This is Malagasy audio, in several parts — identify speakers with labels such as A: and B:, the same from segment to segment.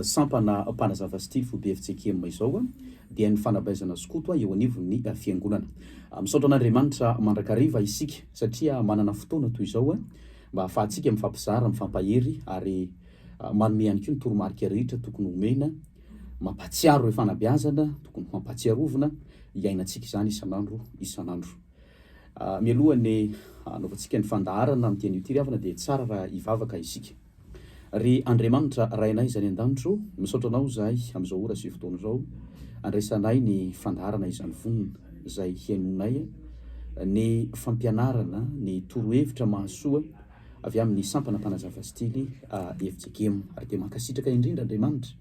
A: sampana mpanazava stily fo BFCKM izao dia ny fanabeazana skoto eo anivon'ny fiangonana. Misaotra an'Andriamanitra mandrakariva isika satria manana fotoana toy izao mba ahafahantsika mifampizara mifamampahery ary manome ihany koa ny toromarika rehetra tokony omena mampatsiaro ny fanabeazana tokony mampatsiarovana iainantsika izany isanandro. Mialohany anaovantsika ny fandaharana amin'ny teny Tily avana dia tsara raha hivavaka isika. Ry Andriamanitra rainay izany an-danitro, misaotra anao zahay amin'izao ora sy fotoana izao, andraisanay ny fandaharana Iza anivon'ny izay hiainonay, ny fampianarana, ny torohevitra mahasoa avy amin'ny sampana mpanazava stily FCKM. Ary dia mankasitraka indrindra Andriamanitra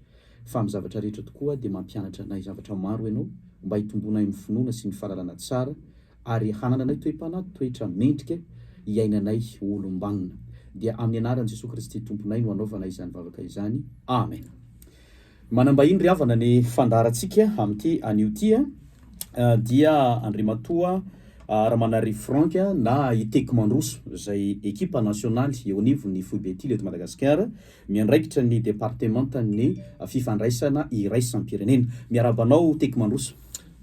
A: fa amin'ny zavatra rehetra tokoa dia mampianatra anay zavatra maro ianao mba hitombonay amin'ny finoana sy ny fahalalana tsara ary hanananay toe-panahy, toetra mendrika iainanay olom-banona. Dia amin'ny anaran'i Jesosy Kristy tomponay no anaovana izany vavaka izany. Amen. Manambahiny ry havana ny fandaharantsika amin'ity anio ty dia Andriamatoa Ramana Franck na iteko mandroso izay ekipa nasionaly eo anivon'ny foibe Tily eto Madagasikara, miandraikitra ny departementan'ny fifandraisana iraisam-pirenena. Miarabanao teko mandroso.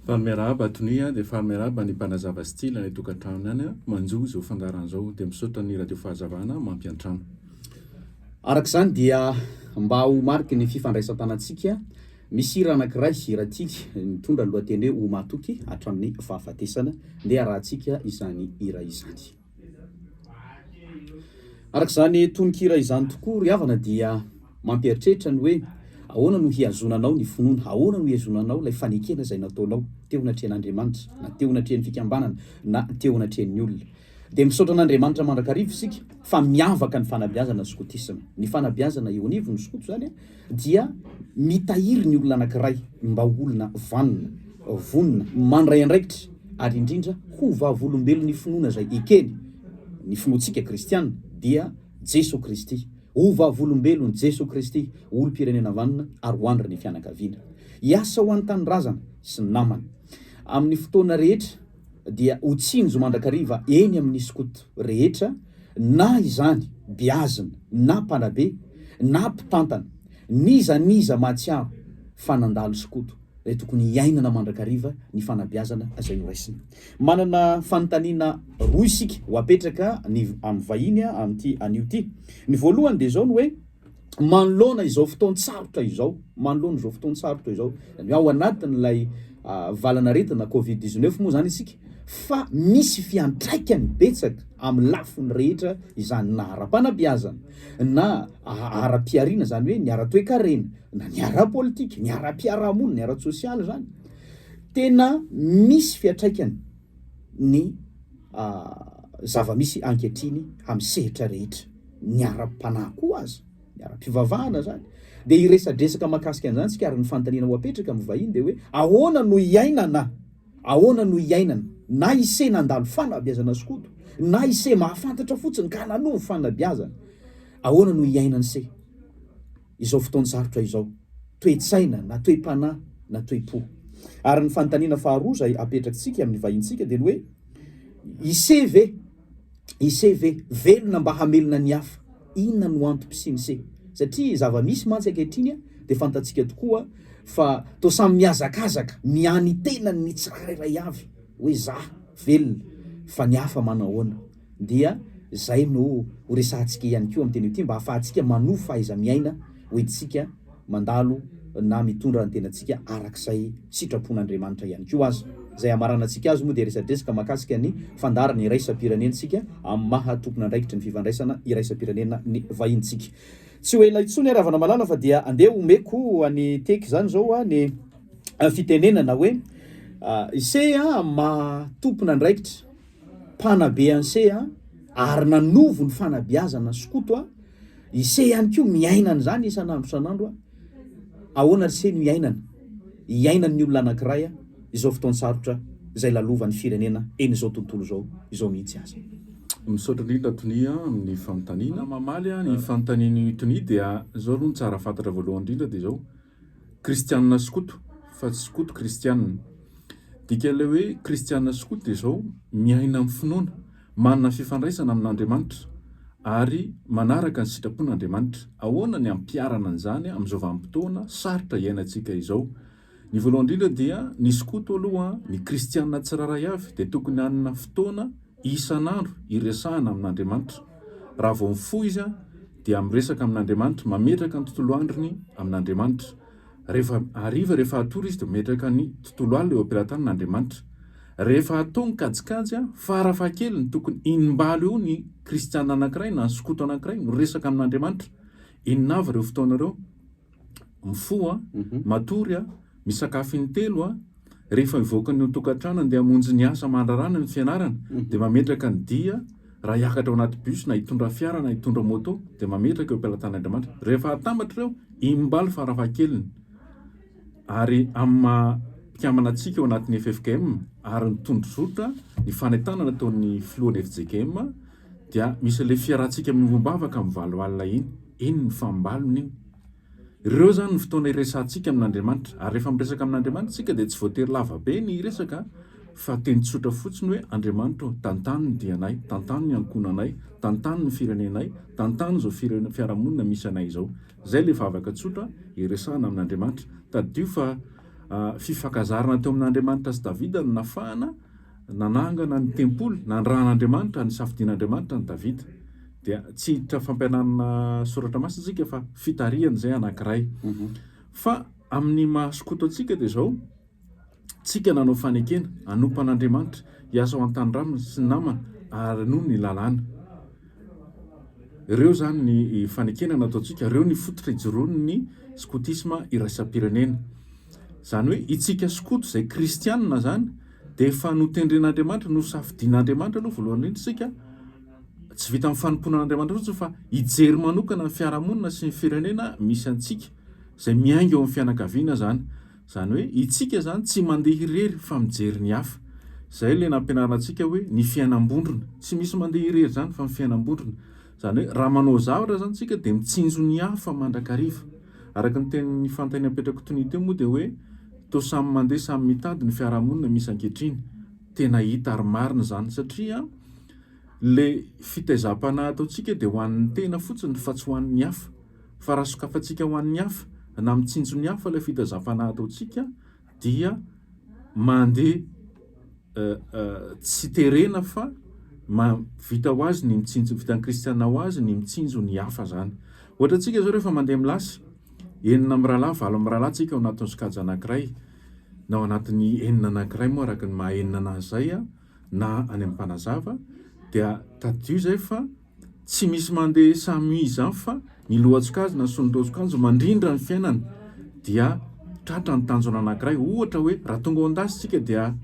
B: Miarahaba atonia dia miarahaba ny mpanazava stily ny tokantrano any manjo izao fandaharan'izao dia misaotra ny radio fahazavana mampiantrano.
A: Arak'izany dia mba ho mariky ny fifandraisan-tanantsika misy hira anankiray hira Tily mitondra ny lohateny hoe matoky hatramin'ny fahafatesana dia arahantsika izany hira izany. Arak'izany tononkira izany tokoa ry havana dia mampieritreritra ny hoe ahoana no hiazonanao ny finoana, ahoana no hiazonanao ilay fanekena izay nataonao teo anatrehan'Andriamanitra, na teo anatrehan'ny fikambanana, na teo anatrehan'ny olona. Dia misaotra an'Andriamanitra mandrakariva isika fa miavaka ny fanabeazana skotisma. Ny fanabeazana eo anivon'ny skoto zany dia mitahiry ny olona anankiray mba olona vonona, mandray andraikitra ary indrindra ho vavolombelon'i finoana izay ekeny. Ny finoantsika kristianina dia Jesosy Kristy. Ho vavolombelon'i Jesosy Kristy, olom-pirenena vanona ary hoandra ny Fianakaviana. Hiasa ho an-tanindrazana sy ny namany. Amin'ny fotoana rehetra dia ho tsinjo mandrakariva eny amin'ny skoto rehetra, na izany beazina, na mpanabe, na mpitantana, niza mahatsiaro fa nandalo skoto ilay tokony iainana mandrakariva ny fanabeazana izay noraisina. Manana fanontaniana roa isika ho apetraka amin'ny vahiny amin'ity anio ty. Ny voalohany dia izao ny hoe manoloana izao fotoana sarotra izao, manoloana izao fotoana sarotra izao, ao anatin'ilay valan'aretina COVID-19 moa zany isika, fa misy fiantraikany betsaka amin'ny lafiny rehetra izany na ara-panabeazana, na ara-piariana zany hoe ny ara-toe-karena, na ny ara-politika, ny ara-fiaraha-monina, ny ara-sosialy zany. Tena misy fiantraikany ny zava-misy ankehitriny amin'ny sehatra rehetra, ny ara-panahy koa aza, ny ara-pivavahana zany. Dia iresadresaka mahakasika an'izany sika ary ny fanontaniana ho apetraka amin'ny vahiny dia hoe ahoana no iainana na ise nandalo fanabeazana skoto, na ise mahafantatra fotsiny ka nanovo fanabeazana, ahoana no iainany se izao fotoana sarotra izao, toe-tsaina na toe-panahy na toe-po. Ary ny fanontaniana faharoa izay apetrakantsika amin'ny vahintsika dia ny hoe ise ve velona mba hamelona ny hafa, inona no antom-pisiny se? Satria zava-misy mantsy ankehitriny dia fantatsika tokoa fa toa samy miazakazaka miany tenany ny tsirairay avy hoe zah velona fa ny hafa manahoana. Dia zay no ho resahantsika ihany koa amin'ny teny ity mba ahafahantsika manohy fahaiza-miaina hoentsika mandalo na mitondra ny tenantsika arak'izay sitrapon'Andriamanitra ihany koa azy. Zay amaranantsika azy moa dia resadresaka mahakasika ny fandaharana iraisam-pirenentsika amin'ny maha tompon'andraikitra ny fifandraisana iraisam-pirenena ny vahintsika. Tsy ho ela intsony ravana malala fa dia andeha omeko any teky zany zao ny fitenenana hoe ise tompon'andraikitra mpanabe anse ary nanovo ny fanabeazana skoto ise ihany koa miainana zany isanandro ahoana se no iainan'ny olona anankiray izao fotoana sarotra izay lalovan'ny firenena eny izao tontolo izao mihitsy azy.
B: Misaotra indrindra tonia amin'ny fanontaniana mamaly ny fanontaniana tonia dia zao aloha ny tsara fantatra voalohany indrindra dia zao kristianina skoto fa tsy skoto kristianina. Dika ilay hoe kristianina skoto dia zao miaina amin'ny finoana, manana fifandraisana amin'Andriamanitra ary manaraka ny sitrapon'Andriamanitra. Ahoana ny ampiarana an'izany amin'izao vanim-potoana sarotra iainantsika izao? Ny voalohany indrindra dia ny skoto aloha, ny kristianina tsiraray avy dia tokony hanana fotoana isan'andro iresahana amin'Andriamanitra. Raha vao mifoha izy dia miresaka amin'Andriamanitra, mametraka ny tontolo androny amin'Andriamanitra. Rehefa hariva, rehefa hatory izy dia mametraka ny tontolo alina eo ampelantanin'Andriamanitra. Rehefa atao ny kajikajy farafahakeliny ny tokony inimbaly eo ny kristianina anankiray na ny skoto anankiray no resaka amin'Andriamanitra. Inona avy ireo fotoana ireo? Mifoha, matory, misakafo intelo, rehefa mivoaka ny tokantrano dia hamonjy ny asa mandrarana ny fianarana, dia mametraka ny dia, raha hiakatra ao anaty bus na hitondra fiara na hitondra moto dia mametraka eo ampelantanin'Andriamanitra. Rehefa atambatra ireo, inimbaly farafahakeliny. Ary amin'ny mpikamana antsika eo anatin'ny FFKM ary ny tondrozotra, ny fanentanana nataon'ny filohan'ny FJKM dia misy ilay fiarahantsika amin'ny ombavaka amin'ny valoalina iny ny fambaliny iny. Ireo zany ny fotoana iresantsika amin'Andriamanitra. Ary rehefa miresaka amin'Andriamanitra tsika dia tsy voatery lava be ny resaka, fa teny tsotra fotsiny hoe Andriamanitra, tantany ny dianay, tantany ny ankonanay, tantany ny firenenay, tantany izao fiaraha-monina misy anay izao. Zay le vavaka tsotra iresahana amin'Andriamanitra. Tadio fa fifankazarana teo amin'Andriamanitra sy Davida no nafahana nanangana ny tempoly, nandran'Andriamanitra, ny safidian'Andriamanitra ny Davida. Dia tsy hiditra fampianarana soratra masina tsika fa fitariana zay anankiray. Fa amin'ny mahaskoto antsika dia izao, tsika nanao fanekena, hanompo an'Andriamanitra, hiasa ao an-tany ramina sy ny namana ary noho ny lalàna. Ireo zany ny fanekena nataontsika, ireo ny fototra ijoroan'ny ny skotisma iraisam-pirenena. Zany hoe itsika skoto izay kristianina zany dia efa notendren'Andriamanitra, no safidian'Andriamanitra aloha voalohany indrindra tsika, tsy vita amin'ny fanomponan'Andriamanitra fotsiny fa hijery manokana ny fiaraha-monina sy ny firenena misy antsika izay miainga eo amin'ny Fianakaviana zany. Zany hoe itsika zany tsy mandeha irery fa mijery ny hafa. Zay le nampianarana antsika hoe ny fiainam-bondrona, tsy misy mandeha irery zany fa ny fiainam-bondrona. Zany hoe raha manao zavatra zany tsika dia mitsinjo ny hafa mandrakariva. Araka ny tenin'ny fantany apetrako tony teo moa dia hoe toa samy mandeha samy mitady ny fiaraha-monina misy ankehitriny. Tena hita ary marina zany satria le fitaizam-panahy ataontsika dia ho an'ny tena fotsiny fa tsy ho an'ny hafa. Fa raha sokafantsika ho an'ny hafa na mitsinjo ny hafa ilay fitaizam-panahy ataontsika dia mandeha tsy terena fa vita ho azy ny mitsinjo, vitan'ny kristianina ho azy ny mitsinjo ny hafa zany. Ohatra antsika zao rehefa mandeha milasy, enina amin'ny rahalahy, valo amin'ny rahalahy tsika ao anatin'ny sokajy anankiray, na ao anatin'ny enina anankiray moa araka ny maha enina anazy zay na any amin'ny mpanazava, dia tadio zay fa tsy misy mandeha samy izany fa ny lohan-tsokajy na sonodon-tsokajy mandrindra ny fiainana dia tratra ny tanjona anankiray. Ohatra hoe raha tonga ao an-dasy tsika dia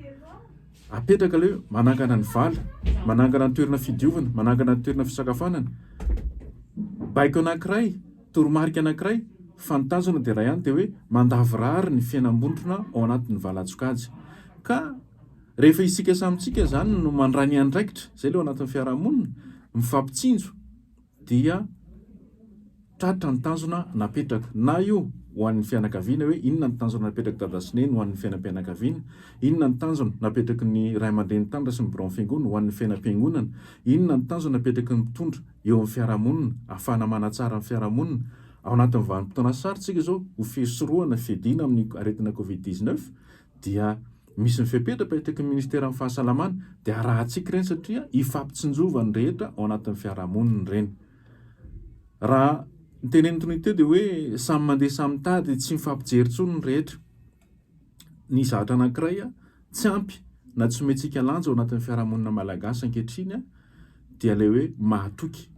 B: apetraka ilay manangana ny vala, manangana ny toerana fidiovana, manangana ny toerana fisakafoanana, baiko anankiray, toromarika anankiray, fa ny tanjona dia raha ihany dia hoe mandavirary ny fiainam-bondrona ao anatin'ny valan-tsokajy. Ka rehefa isika samitsika zany no mandray ny andraikitra, zay leo anatin'ny fiaraha-monina, mifampitsinjo dia tratra ny tanjona napetraka. Na io ho an'ny Fianakaviana hoe inona ny tanjona napetraka dada sy neny ho an'ny fiainam-pianakaviana, inona ny tanjona napetraka ny ray aman-dreny tandra sy ny birao fiangonana ho an'ny fiainam-piangonana, inona ny tanjona napetraka ny mpitondra eo amin'ny fiaraha-monina ahafahana manatsara ny fiaraha-monina. Ao anatin'ny vanim-potoana sarotsika zao ho fesoroana fiadiana amin'ny aretina Covid-19 dia misy ny fepetrapetraky ny ministera amin'ny fahasalamana dia arahantsika ireny satria ifampitsinjova ny rehetra ao anatin'ny fiaraha-monina ireny. Raha ny tenen'ny tony teo dia hoe samy mandeha samy tady tsy mifampijery intsony ny rehetra. Ny zavatra anankiray tsy ampy na tsy omentsika lanja ao anatin'ny fiaraha-monina malagasy ankehitriny dia ilay hoe mahatoky.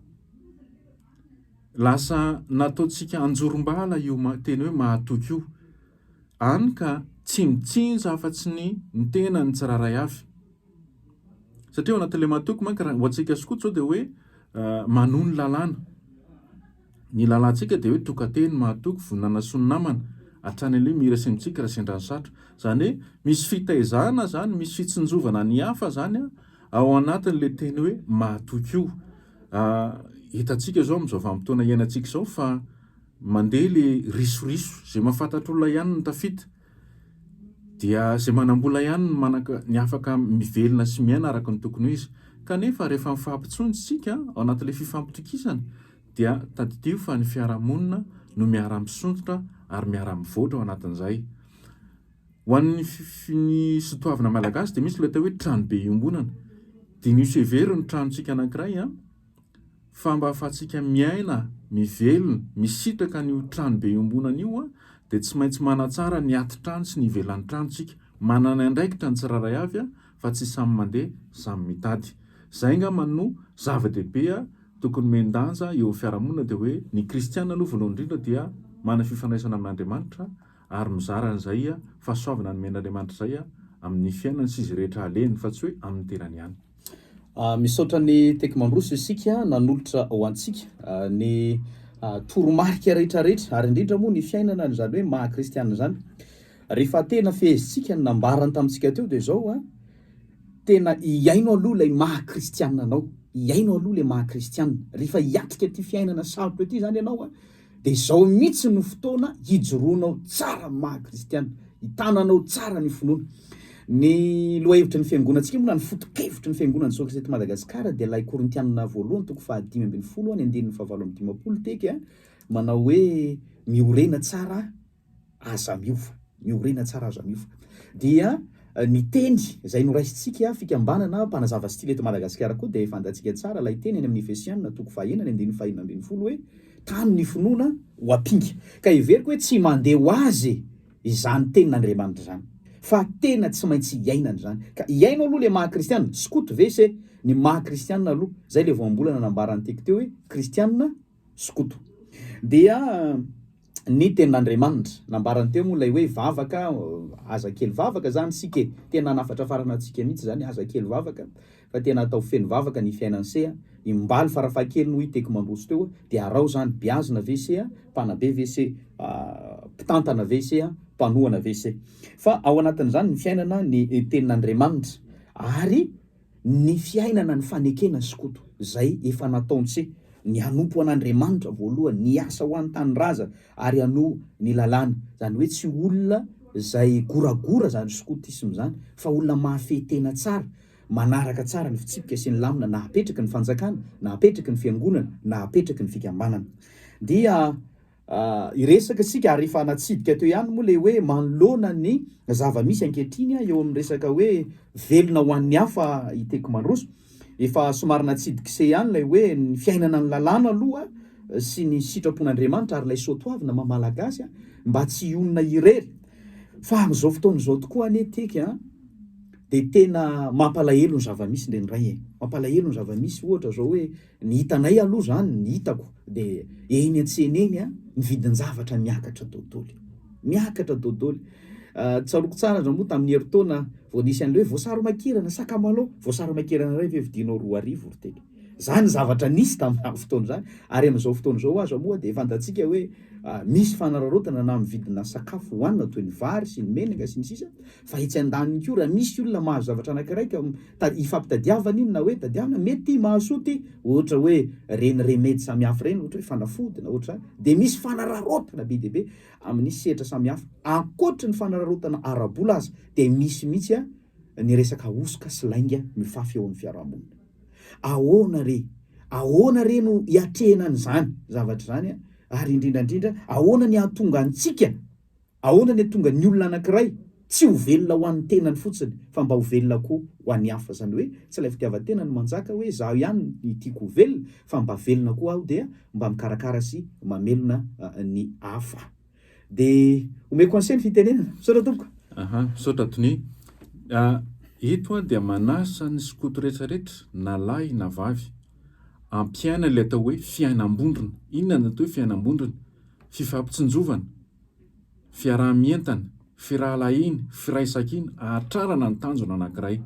B: Lasa nataontsika anjorom-bala io teny hoe mahatoky io. Hany ka tsy mitsinjo afa-tsy ny tena ny tsiraray avy. Satria ao anatin'ilay mahatoky manko raha ho antsika skoto zao dia hoe manohy ny lalàna. Ny lalàntsika dia hoe tokanteny mahatoky, vonona sy ny namana, hatrany ilay mira sy mitsika raha sendra ny satro. Zany hoe misy fitaizana zany, misy fitsinjovana ny hafa zany ao anatin'ilay teny hoe mahatoky io. Hitantsika zao amin'izao vanim-potoana iainantsika izao fa mandeha le risoriso, izay mahafantatra olona ihany ny tafita, dia izay manam-bola ihany ny afaka mivelona sy miaina araka ny tokony ho izy. kanefa rehefa mifampitsonjysika ao anatin'ilay fifampitokisana dia tadidio fa ny fiaraha-monina no miara-misonjotra ary miara-mivoatra ao anatin'izay. Ho an'ny ny sotoavana malagasy dia misy ilay atao hoe trano be iombonana. Dia ny severy ny tranontsika anankiray fa mba ahafahantsika miaina, mivelona, misitraka n'io trano be iombonana io dia tsy maintsy manatsara ny ati-trano sy ny ivelan'ny tranontsika. Manana andraikitra ny tsiraray avy fa tsy samy mandeha, samy mitady. Zay angamba no zava-dehibe tokony mendanja eo fiaraha-monina dia hoe ny kristianina aloha voalohany indrindra dia mana fifandraisana amin'Andriamanitra ary mizara an'izay fahasoavana ny men'Andriamanitra izay amin'ny fiainany sy izy rehetra aleny fa tsy hoe amin'ny tenany ihany.
A: Misaotra ny tekimandroso isika nanolotra ao antsika ny toromarika rehetrarehetra ary indrindra moa ny fiainana zany hoe maha-kristianina zany. Rehefa tena fehezitsika ny nambarany tamintsika teo dia zao tena iaino aloha ilay maha-kristianina anao, iaino aloha ilay maha-kristianina. Rehefa hiatrika ty fiainana sarotra ty zany ianao dia zao mihitsy no fotoana hijoroanao tsara maha-kristianina, hitananao tsara ny finoana. Ny lohahevitry ny fiangonantsika moa na ny foto-kevitry ny fiangonan'ny Jesoa eto Madagasikara dia ilay Korintianina voalohany toko 5:20 ny andinin'ny 7:15 teky manao hoe miorena tsara aza miova, miorena tsara aza miova. Dia ny teny izay noraisitsika fikambanana mpanazava sy Tily eto Madagasikara koa dia fantatsika tsara ilay teny any amin'ny Efesianina toko 4:1-5:12 hoe tano ny finoana ho ampinga. Ka iveriko hoe tsy mandeha ho azy izany tenin'Andriamanitra zany, fa tena tsy maintsy iainana zany. Ka iaino aloha le maha-kristianina, skoto vese ny maha-kristianina aloha. Zay le voambolana nambarany teky teo hoe kristianina skoto. Dia ny tenin'Andriamanitra nambarany teo moa ilay hoe vavaka, aza kely vavaka zany sika, tena nafatra farana antsika mihitsy zany aza kely vavaka, fa tena atao feno vavaka ny fiainan'se imbaly farafahakeliny hoy tekimandroso teo dia arao zany biazina vese mpanabe vese mpitantana vese mpanohana vese. Fa ao anatin'izany ny fiainana ny tenin'Andriamanitra ary ny fiainana ny fanekena skoto zay efa nataontsika ny hanompo an'Andriamanitra voalohany, ny asa ho an'ny tanindrazana ary hanoho ny lalàna. Zany hoe tsy olona zay goragora zany skotisma zany, fa olona mahafehy tena tsara, manaraka tsara ny fitsipika sy ny lamina, na hapetraky ny fanjakana, na hapetraky ny fiangonana, na hapetraky ny fikambanana. Dia iresaka sika ary efa natsidika teo ihany moa le hoe manoloana ny zava-misy ankehitriny eo amin'ny resaka hoe velona ho an'ny hafa iteko mandroso. Efa somary natsidikise ihany lay hoe ny fiainana ny lalàna aloha sy ny sitrapon'Andriamanitra ary lay soatoavina mamalagasy mba tsy honona irery. Fa amin'izao fotoana izao tokoa ane teky dia tena mampalahelo ny zava-misy indraindray mampalahelo ny zava-misy ohatra zao hoe ny hitanay aloha zany ny hitako dia eny an-tsena eny ny vidin-javatra miakatra dodôly. Tsaroko tsara zao moa tamin'ny heritaona vao nisy an'ilay hoe voasaro-makirana sakamalao, voasaro-makirana iray ve vidinao 2,000 teky. Zany zavatra nisy tamin'ny fotoana zany ary amin'izao fotoana izao aza moa dia fantatsika hoe misy fanararotana na amin'ny vidina sakafo hohanina toy ny vary sy ny menaka sy ny sisa, fa etsy an-daniny koa raha misy olona mahazo zavatra anankiray ka ifampitadiavana iny na hoe tadiavana mety mahasoty ohatra hoe reny remedy samihafa reny, ohatra hoe fanafody na ohatra, dia misy fanararotana be dia be amin'ny sehatra samihafa. Ankoatra ny fanararotana ara-bola aza dia misy mihitsy ny resaka osoka sy lainga mifafy eo amin'ny fiaraha-monina. Ahoana re no hiatrehana an'izany zavatra zany ary indrindrandrindra ahoana ny ahatonga antsika, ahoana ny ahatonga ny olona anankiray tsy ho velona ho an'ny tenany fotsiny fa mba ho velona koa ho an'ny hafa. Zany hoe tsy ilay fitiavan-tena no manjaka hoe zaho ihany ny tiako ho velona, fa mba velona koa aho dia mba mikarakara sy mamelona ny hafa. Dia omeko ansainy fitenenana misaotra tompoko.
B: Misaotra Tony. Eto dia manasa ny skoto rehetrarehetra na lahy na vavy ampiaina ilay atao hoe fiainam-bondrona. Inona no atao hoe fiainam-bondrona? Fifampitsinjovana, fiaraha-mientana, firahalahiana, firaisan-kina, ahatrarana ny tanjona anankiray.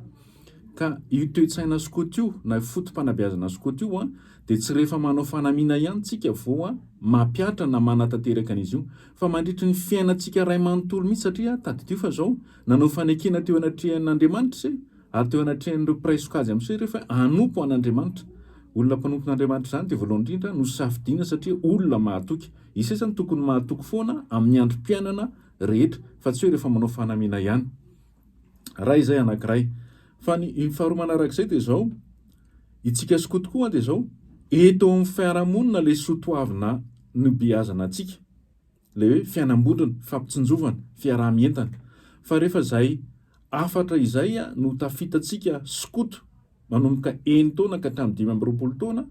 B: Ka io toe-tsaina skoto io na fotom-panabeazana skoto io dia tsy rehefa manao fanamiana ihany tsika vao mampiatra na manatanteraka an'izy io, fa mandritry ny fiainantsika ray manontolo mihitsy satria tadidio fa zao nanao fanekena teo anatrehan'Andriamanitra se ary teo anatrehan'ireo mpiray-sokajy amin'se rehefa hanompo an'Andriamanitra. Olona mpanompon'Andriamanitra zany dia voalohany indrindra no safidiana satria olona mahatoky. Isesany tokony mahatoky foana amin'ny androm-piainana rehetra fa tsy hoe rehefa manao fanamiana ihany. Raha izay anankiray. Fa ny faharoa manarak'izay dia zao itsika skoto koa dia zao eto amin'ny fiaraha-monina le sotoavina ny beazana atsika, le hoe fiainam-bondrona, fampitsinjovana, fiaraha-mientana. Fa rehefa zay afatra izay no tafitatsika skoto manomboka 1 taona ka hatramin'ny 5 taona,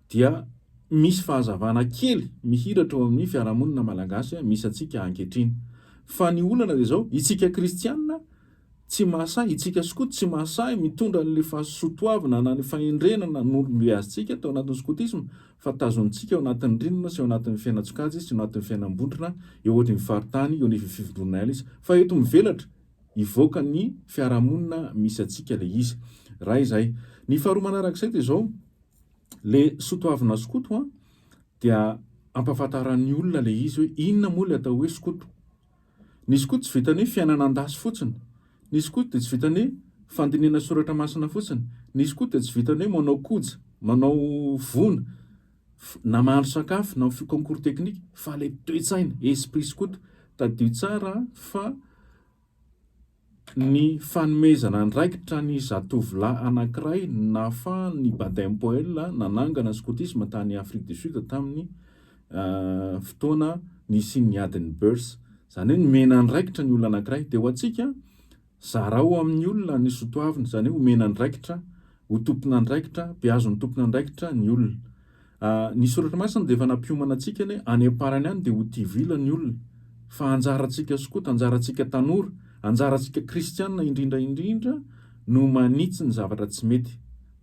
B: dia misy fahazavana kely mihiratra eo amin'ny fiaraha-monina malagasy misy atsika ankehitriny. Fa ny olana dia zao, itsika kristianina tsy mahasahy, itsika skoto tsy mahasahy mitondra n'le fahasotoavina na ny fahendrenana n'olom-beazantsika tao anatin'ny skotisma, fa tazontsika ao anatin'ny rindrina sy ao anatin'ny fiainatsokajy sy ao anatin'ny fiainam-bondrona, eo ohatry ny faritany, eo anivon'ny fivodronana izy. Fa eto mivelatra ivoaka ny fiaraha-monina misy atsika le izy. Raha izay, ny faharoa manarak'izay dia zao, le sotoavina skoto dia ampahafantaran'ny olona le izy hoe inona moa le atao hoe skoto. Ny skoto tsy vitany hoe fiainan'an-dasy fotsiny. Ny skoto dia tsy vitany hoe fandinihana soratra masina fotsiny. Ny skoto dia tsy vitany hoe manao koja, manao vona, na mahandro sakafo, na concours technique, fa le toe-tsaina, esprit skoto. Tadio tsara fa ny fanomezana andraikitra ny zatovolahy anankiray nafa ny vanim-potoanq nanangana skotisma tany Afrique du Sud tamin'ny fotoana nisy ny adiny beurs. Zany hoe nomena andraikitra ny olona anankiray, dia ho atsika zarao amin'ny olona ny sotoavina, zany hoe omena andraikitra ho tompon'andraikitra, beazo ny tompon'andraikitra ny olona. Ny soratra masina dia efa nampiomana antsika ny any am-parany any dia ho tivila ny olona, fa anjarantsika skoto, anjarantsika tanora, anjarantsika kristianina indrindra no manitsy ny zavatra tsy mety.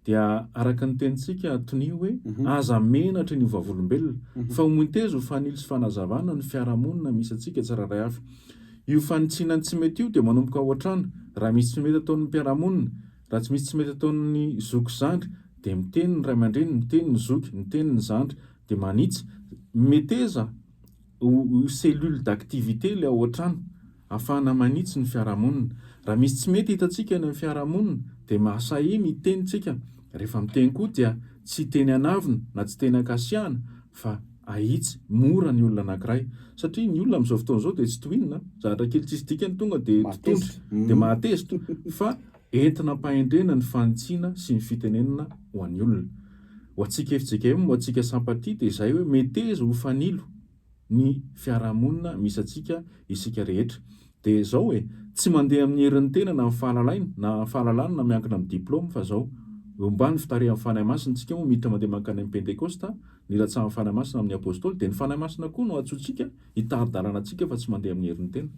B: Dia araka ny tenintsika Tily hoe aza menatra ny vavolombelon'i, fa homontezo fanilo sy fanazavana ny fiaraha-monina misy atsika tsiraray avy. Io fanitsinany tsy mety io dia manomboka ao an-trano, raha misy tsy mety ataon'ny mpiaraha-monina, raha tsy misy tsy mety ataon'ny zoky zandry, dia miteny ny ray aman-dreny, miteny ny zoky, miteny ny zandry, dia manitsy meteza cellule d'activité le ao an-trano ahafahana manitsy ny fiaraha-monina. Raha misy tsy mety hitantsika ny fiaraha-monina dia mahasahy mitenitsika. Rehefa miteny koa dia tsy teny anavina na tsy teny ankasiahana, fa ahitsy mora ny olona anankiray, satria ny olona amin'izao fotoana izao dia tsy tohinina, zavatra kely tsisy dikany tonga dia totondry dia mahatesto, fa entina ampahendrena ny fanitsiana sy ny fitenenana ho an'ny olona. Ho antsika efijeika eo, ho antsika sampatia dia izay hoe meteza ho fanilo ny fiaraha-monina misy atsika isika rehetra. Dia zao hoe tsy mandeha amin'ny herin'ny tena na fahalalana na miankina amin'ny diplôma, fa zao ombany fitarehan'ny fanahy masina tsika moa miditra mandeha mankany amin'ny pentekosta, ny latsahan'ny fanahy masina amin'ny apôstôly, dia ny fanahy masina koa no atsotsika hitary-dalana antsika fa tsy mandeha amin'ny herin'ny tena.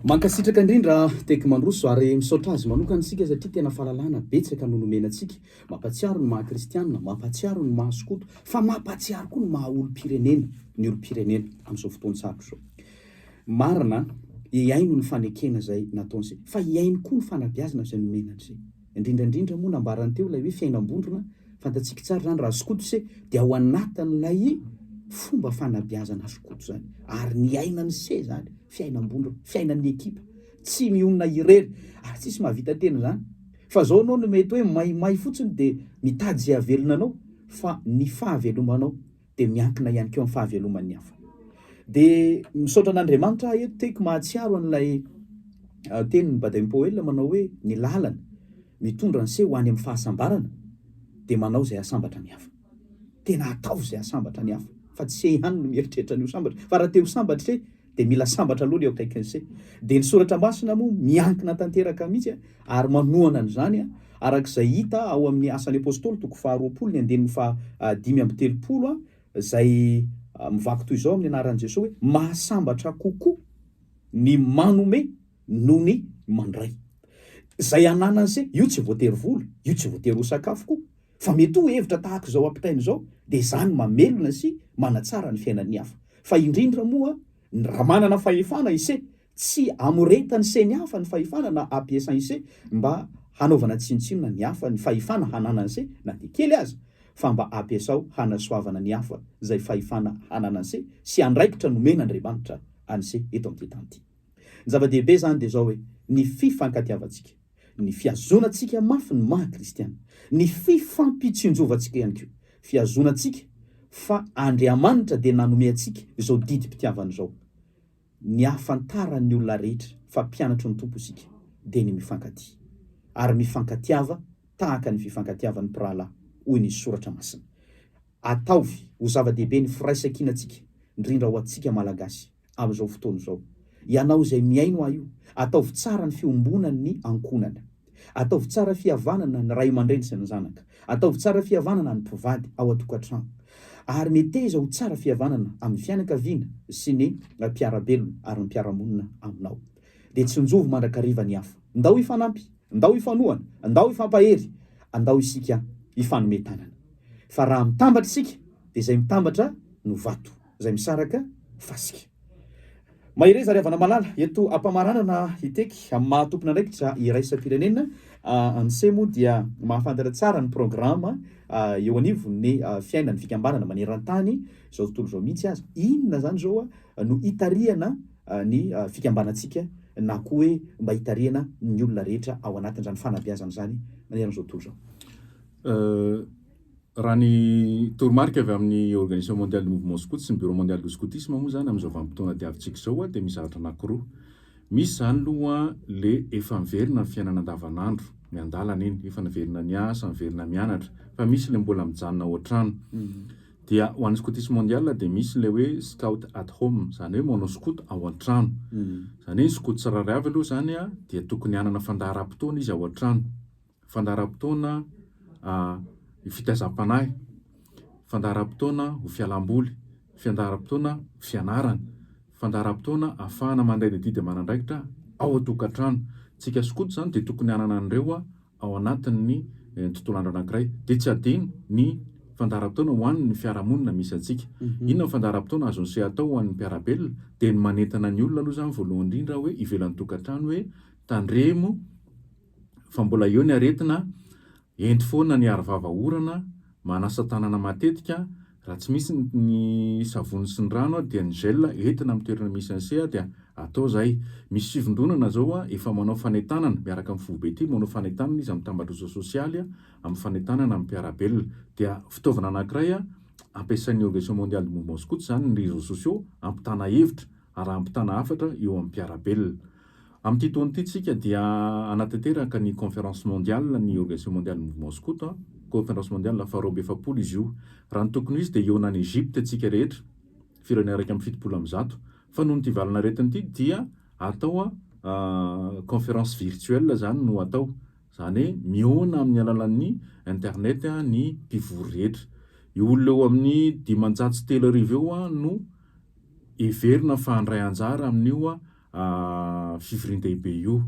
A: Mankasitraka indrindra teky mandroso ary misaotra azy manokana isika satria tena fahalalana betsaka no nomena antsika. Mampatsiaro ny maha kristianina, mampatsiaro ny maha skoto, fa mampatsiaro koa ny maha olo-pirenena, ny olo-pirenena amin'izao fotoana sarotra zao. Marina iaino ny fanekena izay nataonsika, fa iaino koa ny fanabeazana izay nomena an'izay. Indrindrandrindra moa nambarany teo ilay hoe fiainam-bondrona, fantatsika tsara zany raha skoto se dia ao anatin'ilay fomba fanabeazana skoto zany, ary ny iainany se zany fiainam-bondrona, fiainan'ny ekipa, tsy mionona irery, ary tsisy mahavita tena zany. Fa zao anao no mety hoe maimay fotsiny dia mitady zay havelona anao, fa ny fahavelomanao dia miankina ihany keo amin'ny fahaveloman'ny hafa. Dia misaotra an'Andriamanitra eto teky mahatsiaro an'ilay tenin'ny vanim-potoanq manao hoe ny lalana mitondra ny se ho any amin'ny fahasambarana dia manao zay asambatra ny hafa. Tena atao zay asambatra ny hafa, fa tsy se ihany no mieritreritra ny ho sambatra, fa raha te ho sambatra se dia mila sambatra aloha eo akaikin'ny se. Dia ny soratra masina moa miankina tanteraka mihitsy ary manohana an'izany arak'izay hita ao amin'ny asan'ny apôstôly toko 20 ny andinin'ny 5:30 izay mivaky toy izao amin'ny anaran'i Jesosy hoe mahasambatra kokoa ny manome noho ny mandray. Zay ananany se, io tsy voatery vola, io tsy voatery ho sakafo koa, fa mety ho hevitra tahaka izao ampitaina izao, dia izany mamelona sy manatsara ny fiainan'ny hafa. Fa indrindra moa raha manana fahefana ise, tsy amoretany se ny hafa ny fahefana na ampiasainy se mba hanaovana tsinotsinona ny hafa, ny fahefana hananany se na dia kely aza, fa mba ampiasao hanasoavana ny hafa zay fahefana hananany se sy andraikitra nomena Andriamanitra an'se eto amin'ity tany ity. Ny zava-dehibe zany dia zao hoe ny fifankatiavantsika, ny fiazonantsika mafy ny maha kristiana, ny fifampitsinjovantsika ihany koa, fiazonantsika fa Andriamanitra dia nanome antsika izao didi-pitiavana izao, ny ahafantaran'ny olona rehetra fa mpianatra ny tompo isika dia ny mifankatia, ary mifankatiava tahaka ny fifankatiavan'ny mpirahalahy hoy ny soratra masina. Ataovy ho zava-dehibe ny firaisan-kinantsika indrindra ho antsika malagasy amin'izao fotoana izao. Ianao izay miaino aho io, ataovy tsara ny fiombonan'ny ankonana, ataovy tsara fihavanana ny ray aman-dreny sy ny zanaka, ataovy tsara fihavanana ny mpivady ao an-tokantrano, ary meteza ho tsara fihavanana amin'ny fianakaviana sy ny fiaraha-monina ary ny fiaraha-monina aminao. Dia tsy njovo mandrakariva ny hafa. Ndao ifanampy, ndao ifanohana, ndao ifampahery, andao isika ifanometanana. Fa raha mitambatra isika dia izay mitambatra no vato, izay misaraka fasika. Mahery zarevana malala eto ampamaranana iteky amin'ny maha tompon'andraikitra iraisam-pirenena. Anse moa dia mahafantatra tsara ny programa eo anivon'ny fiainan'ny fikambanana maneran-tany izao tontolo izao mihitsy aza. Inona zany zao no hitarihana ny fikambanantsika na koa hoe mba hitarihana ny olona rehetra ao anatin'izany fanabeazana zany maneran'izao tontolo izao.
B: Raha ny toromarika avy amin'ny organisation mondiale du mouvement scout sy ny bureau mondial du scoutisme moa zany amin'izao vanim-potoana diavintsika izao dia misy zavatra anankiroa. Misy zany aloha le efa miverina ny fiainana andavanandro miandalana iny, efa niverina miasa, niverina mianatra, fa misy le mbola mijanona ao an-trano. Dia ho an'ny skotisme mondial dia misy le hoe scout at home, zany hoe manao scout ao an-trano. Zany hoe scout tsirairay avy aloha zany dia tokony hanana fandaharam-potoana izy ao an-trano. Fandaharam-potoana fitaizam-panahy, fandaharam-potoana ho fialam-boly, fandaharam-potoana fianarana, fandaharam-potoana ahafahana mandray ny didy aman'andraikitra ao an-tokantrano. Tsika skoto zany dia tokony hanana an'ireo ao anatin'ny tontolo andro anankiray. Dia tsy adino ny fandaharam-potoana ho an'ny fiaraha-monina misy antsika. Inona ny fandaharam-potoana azon'ny se atao ho an'ny mpiarabelona dia ny manentana ny olona aloha zany voalohany indrindra hoe ivelan'ny tokantrano hoe tandremo fa mbola eo ny aretina, enty foana ny ary-vava-orana, manasa tanana matetika, raha tsy misy ny savony sy ny rano dia ny gel entina amin'ny toerana misy an'se dia atao zay. Misy fivondronana zao efa manao fanentanana miaraka amin'ny fobe Tily, manao fanentanana izy amin'ny tambajotso sosialy amin'ny fanentanana amin'ny mpiarabelona. Dia fitaovana anankiray ampiasain'ny organisation mondiale du mouvement scout zany ny réseaux sociaux ampitana hevitra ary ampitana hafatra eo amin'ny mpiarabelona. Amin'ity taona ity tsika dia anatanteraka ny conférence mondiale ny organisation mondiale du mouvement scout, conférence mondiale faharoa amby efapolo izy io. Raha ny tokony izy dia eo an'ny Egypte tsika rehetra, firenena raiky amin'ny fitopolo amby zato. Fa noho ny valan'aretina ity dia atao conférence virtuelle zany no atao. Zany hoe mihaona amin'ny alalan'ny internet ny mpivory rehetra. Io olona eo amin'ny 530 eo no heverina fa handray anjara amin'io fivorian-dehibe io.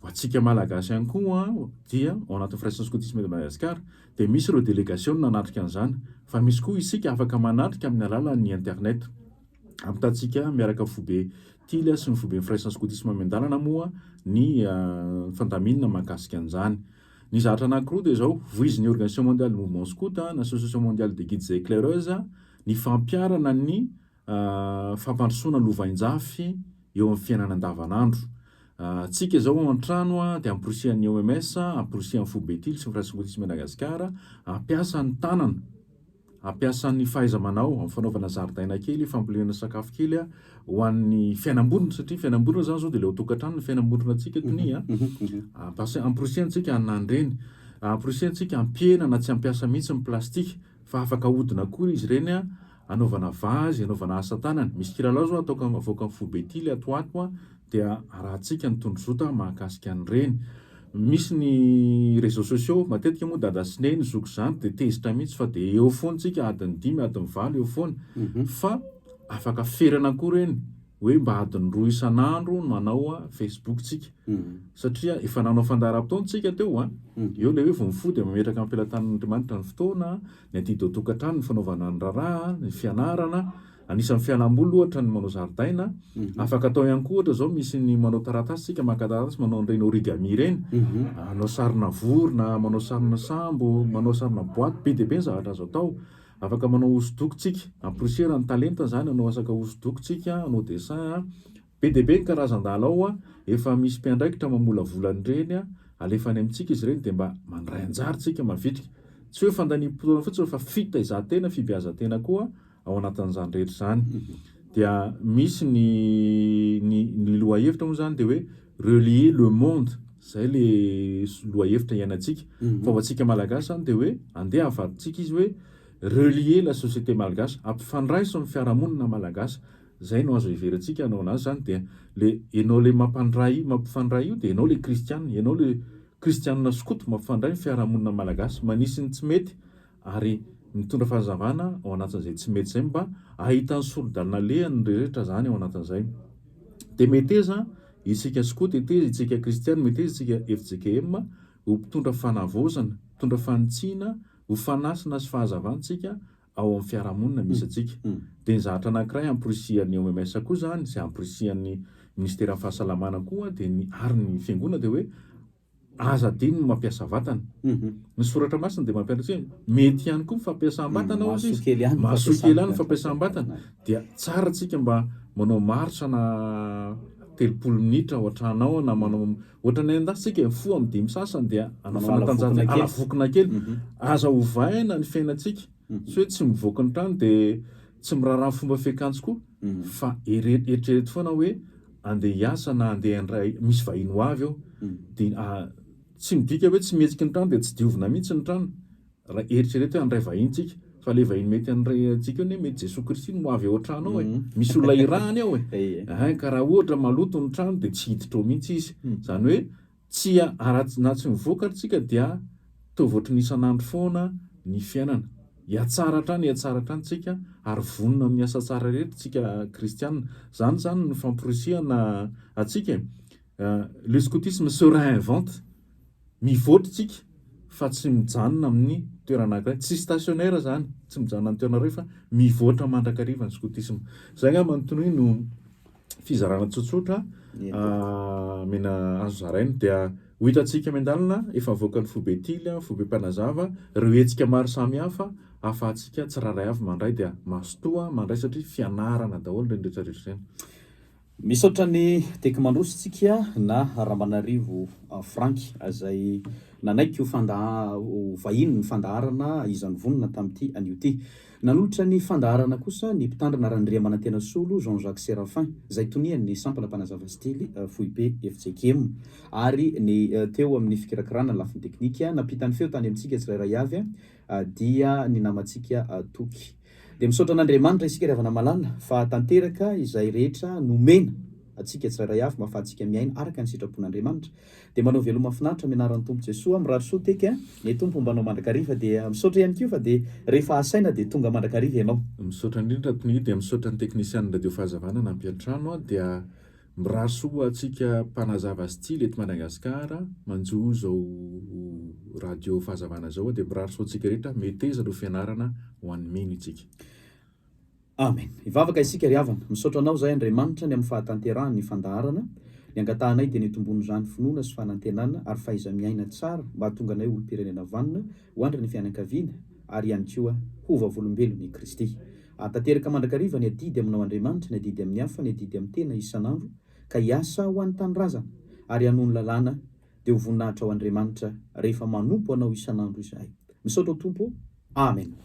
B: Ho antsika malagasy ihany koa dia ao anatin'ny firaisan'ny skotisme de Madagasikara dia misy ireo délégation nanatrika an'izany, fa misy koa isika afaka manatrika amin'ny alalan'ny internet. Ampitantsika miaraka fobe Tily sy ny fobe firaisan'ny skotisme miandalana moa ny fandaminina mahakasika an'izany. Ny zavatra anankiroa dia zao, voizin'ny organisation mondiale du mouvement scout, l'association mondiale des guides et éclaireuses, ny fampiarana ny fampandrosoana lovain-jafy eo amin'ny fiainana andavanandro. Tsika zao an-trano dia amporosian'ny OMS, amporosian'ny fobe Tily sy ny firaisan'ny skotisme Madagasikara, ampiasa ny tanana, ampiasa ny fahaiza-manao amin'ny fanaovana zaridaina kely, fambolena sakafo kely ho an'ny fiainam-bondrona, satria fiainam-bondrona zany zao dia le tokantrano ny fiainam-bondrona-tsika Tony. Amporosiantsika hanan'ireny, amporosiantsika ampiena na tsy ampiasa mihitsy ny plastika, fa afaka ahodina akory izy ireny anaovana vazy, anaovana asa tanana. Misy kilalao zao atao avoaka amin'ny fobe Tily atoato dia arahantsika ny tondrozota mahakasika an'ireny. Misy ny réseaux sociaux matetika moa dadasineny zoko zany dia tezitra mihitsy fa dia eo foana tsika adiny 5 adiny 7 eo foana, fa afaka ferana akory reny hoe mba adiny 2 isan'andro manao Facebook tsika, satria efa nanao fandaharam-potoana tsika teo eo le hoe vao mifody mametraka amin'ny ampelantan'Andriamanitra ny fotoana, ny adidy ao tokantrano, ny fanaovana ny raharaha, ny fianarana, anisan'ny fialam-boly ohatra ny manao zaridaina. Afaka atao ihany koa ohatra zao misy ny manao taratasy tsika, maka taratasy manao an'ireny origami ireny, manao sarina vorona, manao sarina sambo, manao sarina boaty, be dia be ny zavatra azo atao. Afaka manao hosodoko tsika, amporosiana ny talenta zany, anao asaka hosodoko tsika, anao dessin, be dia be ny karazan-dalao efa misy mpiandraikitra mamola volan'ireny alefa any amintsika izy ireny dia mba mandray anjara tsika mavitrika. Tsy hoe fandanim-potoana fotsiny fa fitaizan-tena, fibeazan-tena koa ao anatin'izany rehetra zany. Dia misy ny lohahevitra moa zany dia hoe relier le monde, zay le lohahevitra iainantsika fa ho antsika malagasy zany dia hoe andeha avadintsika izy hoe relier la société malagasy, ampifandraiso amin'ny fiaraha-monina malagasy. Zay no azo iverantsika anao anazy zany dia le ianao le mampifandray io dia ianao le kristianina, ianao le kristianina skoto mampifandray ny fiaraha-monina malagasy, manisy ny tsy mety ary mitondra fahazavana ao anatin'izay tsy mety zay mba ahitany solodalina lehany rehetra zany ao anatin'izay. Dia meteza isika skoto, meteza isika kristianina, meteza isika FJKM ho mpitondra fanavozana, mpitondra fanitsiana, ho fanasina sy fahazavantsika ao amin'ny fiaraha-monina misy atsika. Dia ny zavatra anankiray ampirisihan'ny omen'ny koa zany, izay ampirisihan'ny ministera fahasalamana koa dia ny ary ny fiangonana dia hoe aza diny ny mampiasa vatana. Ny soratra masina dia mampianatra mety ihany koa ny fampiasam-batana ao izy, mahasokely ihany ny fampiasam-batana. Dia tsara tsika mba manao maritra na 30 minitra ao an-tranao na manao ohatrany endasika fo amin'ny 5 sasany dia anafanantanjahana alavokona kely aza hovaina ny fiainantsika. So hoe tsy mivoaka ny trano dia tsy miraharaha fomba fiakanjo koa fa eritrereto foana hoe andeha hiasa na andeha andray misy vahiny ho avy ao dia tsy midika hoe tsy mihetsiky ny trano dia tsy diovina mihitsy ny trano. Raha eritrereto hoe andray vahintsika fa le vahiny mety andray antsika hoe mety Jesosy Kristy no avy ao an-trano ao misy olona irahany ao ka raha ohatra maloto ny trano dia tsy hiditra ao mihitsy izy. Zany hoe tsy na tsy mivoaka tsika dia tao voatry ny isan'andro foana ny fiainana. Hiatsara trany tsika ary vonona amin'ny asa tsara rehetra tsika kristianina. Zany ny famporisihana atsika. Le skotisme se réinvente, mivoatra tsika fa tsy mijanona amin'ny toerana anankiray, tsy stationnaire zany, tsy mijanona amin'ny toerana iray fa mivoatra mandrakariva ny skotisme. Zay angamba manontony no fizarana tsotsotra mena azo zaraina dia ho hitantsika miandalina efa avoaka ny fobe Tily, fobe mpanazava, ireo hetsika maro samihafa ahafahantsika tsiraray avy mandray dia masotoa mandray satria fianarana daholo ny rehetrarehetra izany.
A: Misaotra ny tekimandrositsika na Ramanarivo Franck izay nanaiky ho vahiny ny Fandaharana Iza anivon'ny tamin'ity anio ty. Nanolotra ny Fandaharana kosa ny mpitandrina Randriamanantena Solo Jean-Jacques Séraphin izay toniany ny sampana mpanazava Tily foibe FJKM ary ny teo amin'ny fikirakirana lafiny teknika nampitany feo tany amintsika tsirairay avy dia ny namantsika Toky. Dia misaotra an'Andriamanitra isika ravana malala fa tanteraka izay rehetra nomena atsika tsirairay avy mahafahantsika miaina araka ny sitrapon'Andriamanitra. Dia manao veloma mahafinaritra mianaran'ny Tompo Jesosy mirary soa teka ny Tompo mbanao mandrakariva dia misaotra ihany koa fa dia rehefa asaina dia tonga mandrakariva ianao.
B: Misaotra indrindra tony dia misaotra ny teknisianina radio fahazavana nampiantrano dia mirary soa atsika mpanazava Tily eto Madagasikara manjo zao radio fahazavana zao dia mirary soa atsika rehetra meteza no fianarana ho amin'ny itsika.
A: Amen. Ivavaka isika ry havana. Misaotra anao zay Andriamanitra ny amin'ny fahatanterahany ny Fandaharana, ny angatahanay dia ny tombony izany finoana sy fanantenana ary fahaiza miaina tsara mba hahatonga anay olo-pirenena vanona ho andry ny Fianakaviana ary ihany koa ho vavolombelon'i Kristy. Tanteraka mandrakariva ny adidy aminao Andriamanitra, ny adidy amin'ny hafa, ny adidy amin'ny tena isan'andro ka hiasa ho an'ny tanorazana ary hanohy ny lalàna dia ho voninahitra ao Andriamanitra rehefa manompo anao isan'andro izay. Misaotra Tompo. Amen.